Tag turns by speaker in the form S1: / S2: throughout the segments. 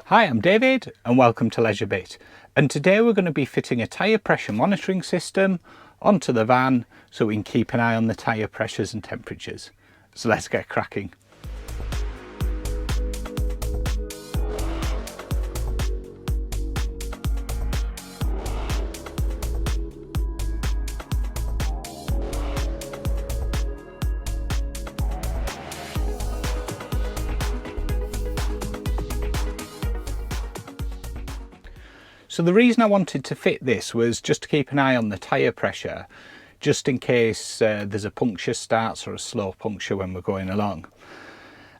S1: Hi, I'm David and welcome to LeisureBit, and today we're going to be fitting a tyre pressure monitoring system onto the van so we can keep an eye on the tyre pressures and temperatures. So let's get cracking. So the reason I wanted to fit this was just to keep an eye on the tyre pressure, just in case there's a puncture starts or a slow puncture when we're going along.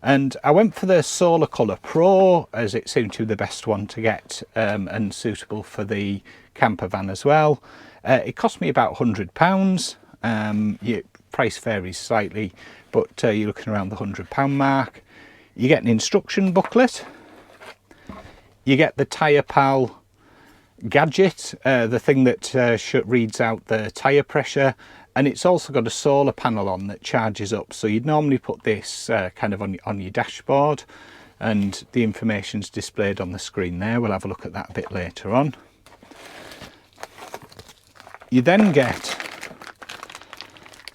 S1: And I went for the Solar Colour Pro as it seemed to be the best one to get and suitable for the camper van as well. It cost me about £100. Price varies slightly, but you're looking around the £100 mark. You get an instruction booklet. You get the Tyre Pal gadget, the thing that reads out the tyre pressure, and it's also got a solar panel on that charges up. So you'd normally put this kind of on your dashboard, and the information's displayed on the screen there. We'll have a look at that a bit later on. You then get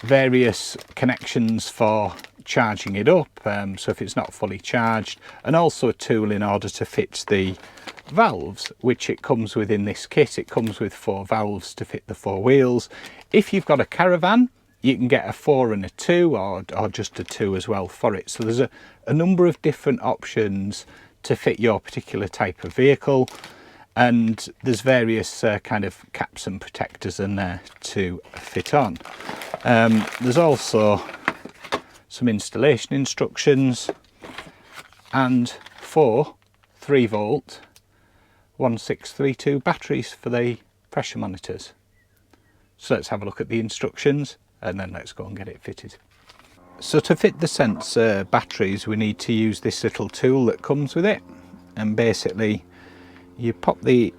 S1: various connections for charging it up, so if it's not fully charged, and also a tool in order to fit the valves, which it comes with in this kit. It comes with 4 valves to fit the 4 wheels. If you've got a caravan, you can get a 4 and a 2 or just a 2 as well for it. So there's a number of different options to fit your particular type of vehicle, and there's various kind of caps and protectors in there to fit on. There's also some installation instructions and 4 3-volt 1632 batteries for the pressure monitors. So let's have a look at the instructions and then let's go and get it fitted. So to fit the sensor batteries, we need to use this little tool that comes with it, and basically you pop the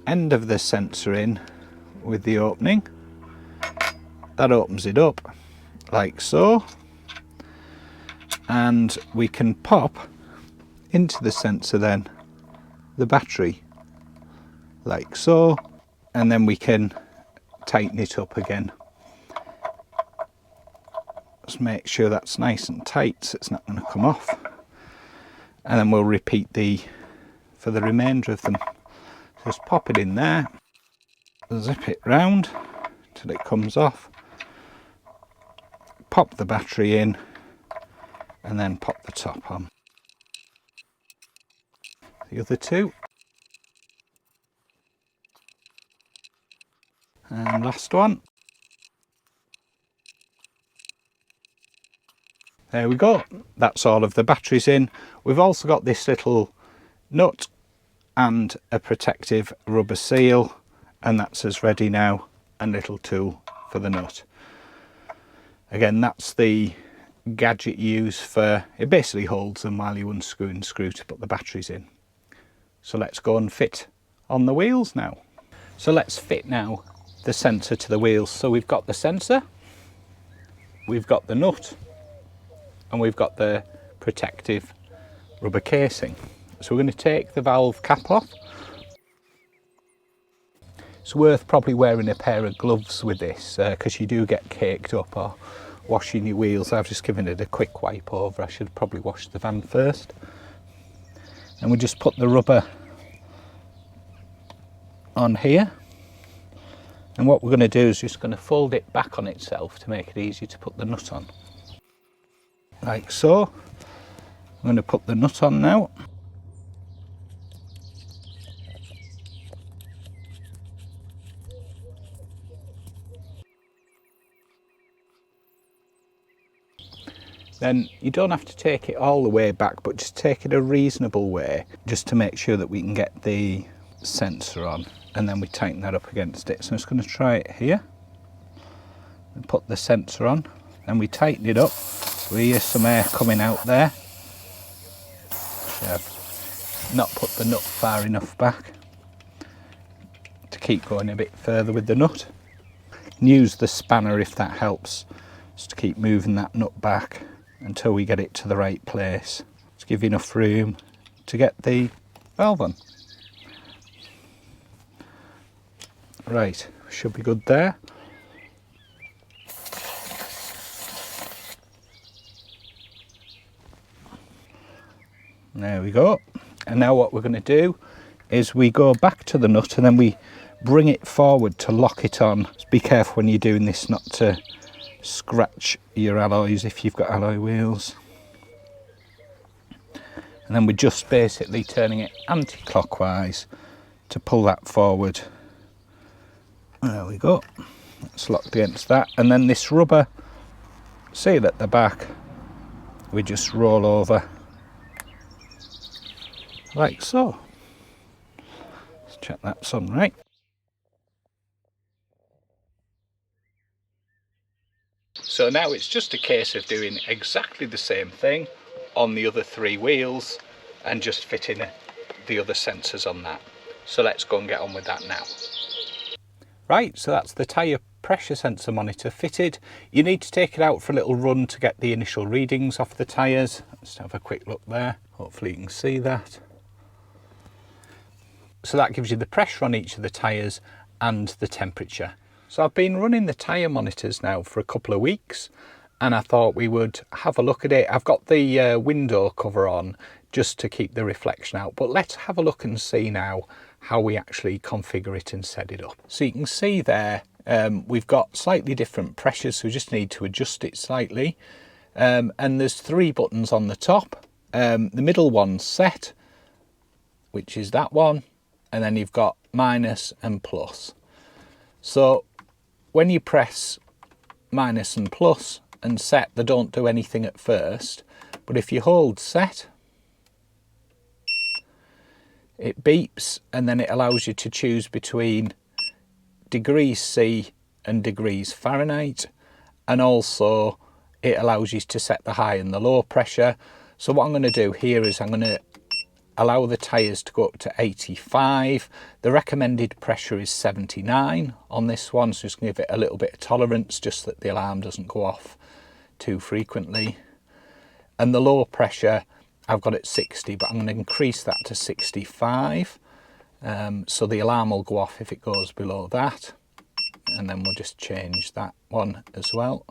S1: end of the sensor in with the opening. That opens it up like so, and we can pop into the sensor then the battery like so, and then we can tighten it up again. Just make sure that's nice and tight so it's not going to come off, and then we'll repeat for the remainder of them. Just pop it in there, zip it round till it comes off, pop the battery in, and then pop the top on. The other 2. And last one. There we go. That's all of the batteries in. We've also got this little nut and a protective rubber seal, and that's as ready now, and little tool for the nut. Again, that's the gadget used for, it basically holds them while you unscrew and screw to put the batteries in. So let's go and fit on the wheels now. So let's fit now the sensor to the wheels. So we've got the sensor, we've got the nut, and we've got the protective rubber casing. So we're going to take the valve cap off. It's worth probably wearing a pair of gloves with this because you do get caked up or washing your wheels. I've just given it a quick wipe over. I should probably wash the van first. And we just put the rubber on here, and what we're going to do is just going to fold it back on itself to make it easier to put the nut on, like so. I'm going to put the nut on now. Then you don't have to take it all the way back, but just take it a reasonable way, just to make sure that we can get the sensor on, and then we tighten that up against it. So I'm just going to try it here and put the sensor on, and we tighten it up. We hear some air coming out there. I've not put the nut far enough back to keep going a bit further with the nut. And use the spanner if that helps, just to keep moving that nut back until we get it to the right place, to give you enough room to get the valve on. Right, should be good there. There we go. And now what we're going to do is we go back to the nut and then we bring it forward to lock it on. Just be careful when you're doing this not to scratch your alloys if you've got alloy wheels. And then we're just basically turning it anti-clockwise to pull that forward. There we go. It's locked against that. And then this rubber seal at the back, we just roll over like so. Let's check that's on right. So now it's just a case of doing exactly the same thing on the other 3 wheels and just fitting the other sensors on that. So let's go and get on with that now. Right, so that's the tyre pressure sensor monitor fitted. You need to take it out for a little run to get the initial readings off the tyres. Let's have a quick look there. Hopefully you can see that. So that gives you the pressure on each of the tyres and the temperature. So I've been running the tyre monitors now for a couple of weeks and I thought we would have a look at it. I've got the window cover on just to keep the reflection out, but let's have a look and see now how we actually configure it and set it up. So you can see there we've got slightly different pressures, so we just need to adjust it slightly. And there's 3 buttons on the top. The middle one's set, which is that one, and then you've got minus and plus. So when you press minus and plus and set, they don't do anything at first, but if you hold set, it beeps and then it allows you to choose between degrees C and degrees Fahrenheit, and also it allows you to set the high and the low pressure. So what I'm going to do here is I'm going to allow the tyres to go up to 85. The recommended pressure is 79 on this one, so just give it a little bit of tolerance just that the alarm doesn't go off too frequently. And the low pressure I've got at 60, but I'm going to increase that to 65, so the alarm will go off if it goes below that, and then we'll just change that one as well.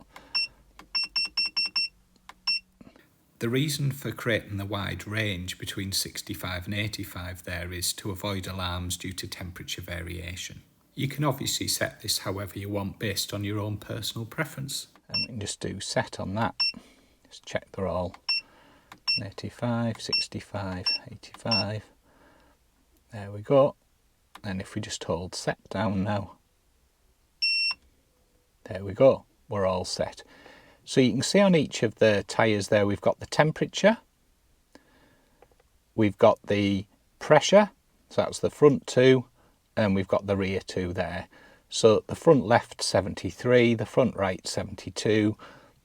S1: The reason for creating the wide range between 65 and 85 there is to avoid alarms due to temperature variation. You can obviously set this however you want based on your own personal preference. And we can just do set on that. Just check they're all 85, 65, 85. There we go. And if we just hold set down now, there we go, we're all set. So you can see on each of the tyres there we've got the temperature, we've got the pressure, so that's the front 2, and we've got the rear 2 there. So the front left 73, the front right 72,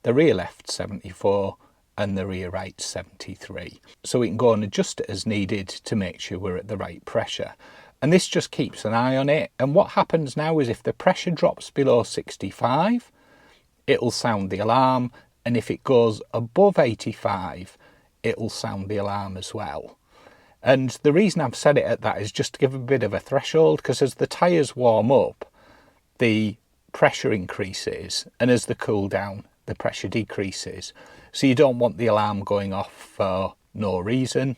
S1: the rear left 74, and the rear right 73. So we can go and adjust it as needed to make sure we're at the right pressure. And this just keeps an eye on it. And what happens now is if the pressure drops below 65, it'll sound the alarm, and if it goes above 85, it'll sound the alarm as well. And the reason I've set it at that is just to give a bit of a threshold, because as the tyres warm up, the pressure increases, and as they cool down, the pressure decreases. So you don't want the alarm going off for no reason.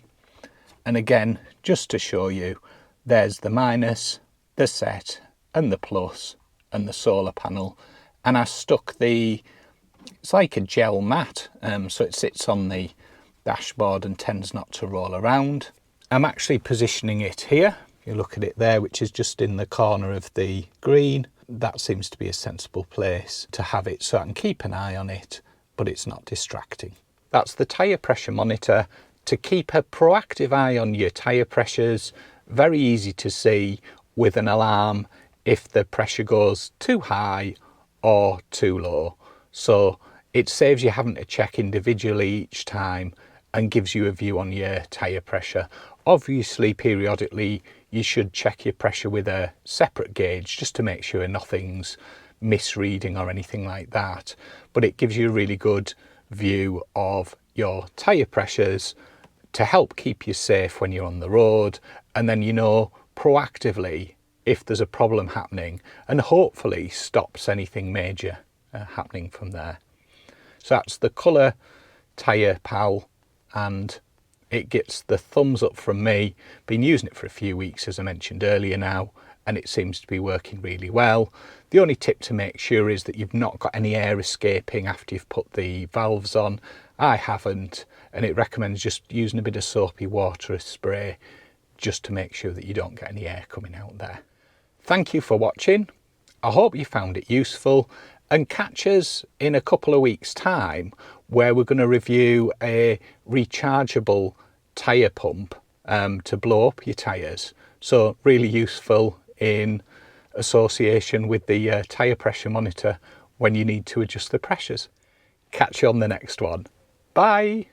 S1: And again, just to show you, there's the minus, the set, and the plus, and the solar panel. And I stuck it's like a gel mat, so it sits on the dashboard and tends not to roll around. I'm actually positioning it here. You look at it there, which is just in the corner of the green. That seems to be a sensible place to have it, so I can keep an eye on it, but it's not distracting. That's the tyre pressure monitor. To keep a proactive eye on your tyre pressures, very easy to see with an alarm if the pressure goes too high or too low. So it saves you having to check individually each time and gives you a view on your tyre pressure. Obviously, periodically, you should check your pressure with a separate gauge just to make sure nothing's misreading or anything like that. But it gives you a really good view of your tyre pressures to help keep you safe when you're on the road, and then you know proactively if there's a problem happening, and hopefully stops anything major happening from there. So that's the Colour Tyre Pal, and it gets the thumbs up from me. Been using it for a few weeks, as I mentioned earlier now, and it seems to be working really well. The only tip to make sure is that you've not got any air escaping after you've put the valves on. I haven't, and it recommends just using a bit of soapy water or spray just to make sure that you don't get any air coming out there. Thank you for watching. I hope you found it useful, and catch us in a couple of weeks' time where we're going to review a rechargeable tyre pump to blow up your tyres. So really useful in association with the tyre pressure monitor when you need to adjust the pressures. Catch you on the next one. Bye.